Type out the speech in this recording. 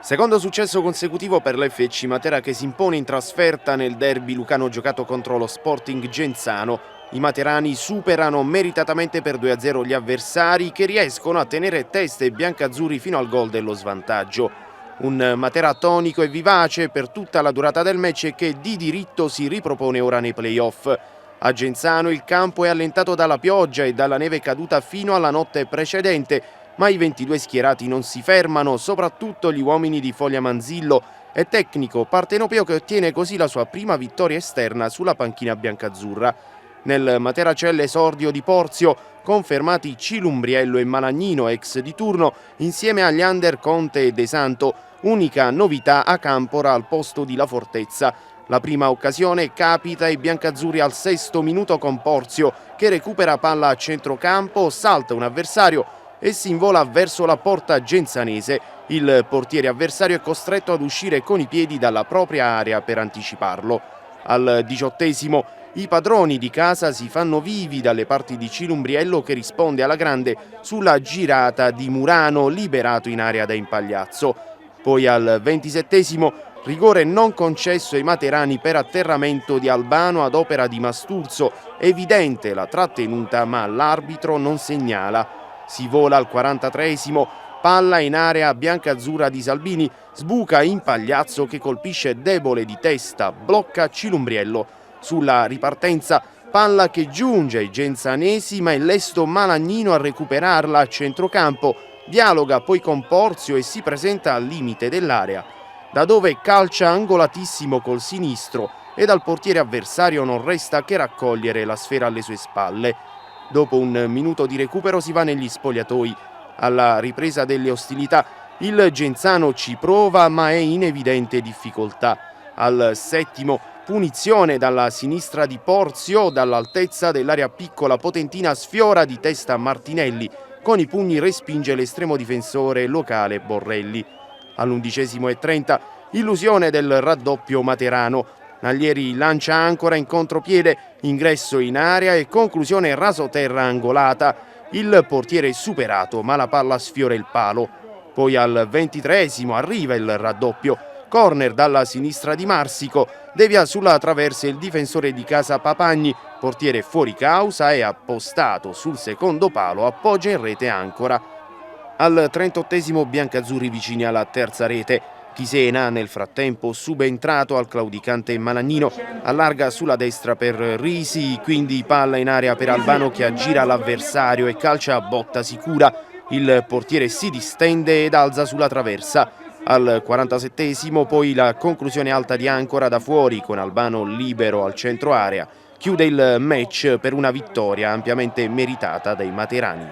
Secondo successo consecutivo per l'FC Matera che si impone in trasferta nel derby lucano giocato contro lo Sporting Genzano. I materani superano meritatamente per 2-0 gli avversari che riescono a tenere testa ai biancazzurri fino al gol dello svantaggio. Un Matera tonico e vivace per tutta la durata del match e che di diritto si ripropone ora nei play-off. A Genzano il campo è allentato dalla pioggia e dalla neve caduta fino alla notte precedente, ma i 22 schierati non si fermano, soprattutto gli uomini di Foglia Manzillo e tecnico partenopeo che ottiene così la sua prima vittoria esterna sulla panchina biancazzurra. Nel Matera c'è l'esordio di Porzio, confermati Cilumbriello e Malagnino, ex di turno, insieme agli under Conte e De Santo, unica novità a Campora al posto di La Fortezza. La prima occasione capita ai biancazzurri al 6° minuto con Porzio, che recupera palla a centrocampo, salta un avversario e si invola verso la porta genzanese. Il portiere avversario è costretto ad uscire con i piedi dalla propria area per anticiparlo. Al 18° i padroni di casa si fanno vivi dalle parti di Cilumbriello che risponde alla grande sulla girata di Murano liberato in area da Impagliazzo. Poi al 27° rigore non concesso ai materani per atterramento di Albano ad opera di Masturzo, evidente la trattenuta ma l'arbitro non segnala. Si vola al 43°, palla in area biancazzurra di Salvini, sbuca Impagliazzo che colpisce debole di testa, blocca Cilumbriello. Sulla ripartenza, palla che giunge ai genzanesi ma è lesto Malagnino a recuperarla a centrocampo, dialoga poi con Porzio e si presenta al limite dell'area, da dove calcia angolatissimo col sinistro e dal portiere avversario non resta che raccogliere la sfera alle sue spalle. Dopo un minuto di recupero si va negli spogliatoi. Alla ripresa delle ostilità il Genzano ci prova ma è in evidente difficoltà. Al 7° punizione dalla sinistra di Porzio, dall'altezza dell'area piccola potentina sfiora di testa Martinelli, con i pugni respinge l'estremo difensore locale Borrelli. All'11° e 30 illusione del raddoppio materano. Naglieri lancia ancora in contropiede, ingresso in area e conclusione rasoterra angolata. Il portiere è superato ma la palla sfiora il palo. Poi al 23° arriva il raddoppio. Corner dalla sinistra di Marsico, devia sulla traversa il difensore di casa Papagni, portiere fuori causa e appostato sul secondo palo appoggia in rete ancora. Al 38° biancazzurri vicini alla terza rete. Chisena, nel frattempo subentrato al claudicante Malagnino, allarga sulla destra per Risi, quindi palla in area per Albano che aggira l'avversario e calcia a botta sicura. Il portiere si distende ed alza sulla traversa. Al 47° poi la conclusione alta di Ancora da fuori con Albano libero al centro area. Chiude il match per una vittoria ampiamente meritata dai materani.